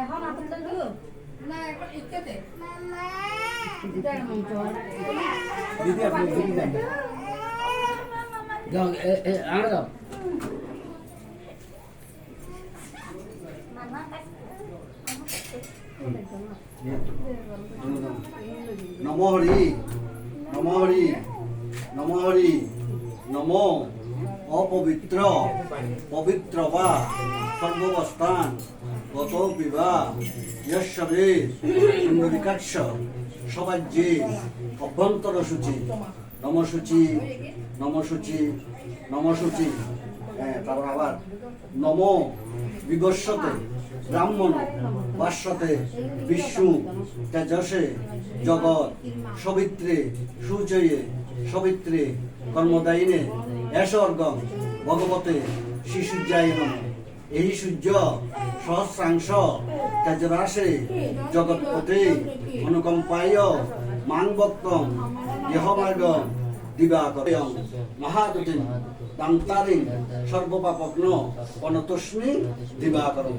এখন আপনাদের হলো না এখন ইচ্ছাতে দিদার মন্ত্র দিদি আপনি দিদি যান যাও আনো যাও নমো হরি নমো হরি নমো হরি নমো অপবিত্র পবিত্র বা সর্বস্থান গত বিবাহ যশ্বরে সুন্দরিকাক্ষ সবাজ্যে অভ্যন্তর সূচি নমসূচি নমসূচি নমসূচি তারপর আবার নম বিবস্বতে ব্রাহ্মণ বাস্বতে বিষ্ণু তেজসে জগৎ সবিত্রে সূচয়ে সবিত্রে কর্মদায়িনে এসর্গম ভগবতে শ্রীসূর্যায় নমঃ। এই সূর্য সহস্রাংশ তেজরাশে জগৎপতে অনুকম্পায় মাং ভক্তম ইহমার্গম দিবাকরয়ং মহাদুতিম দান্তারিং সর্বপাপগ্ন অনতস্মি দিবাকরং।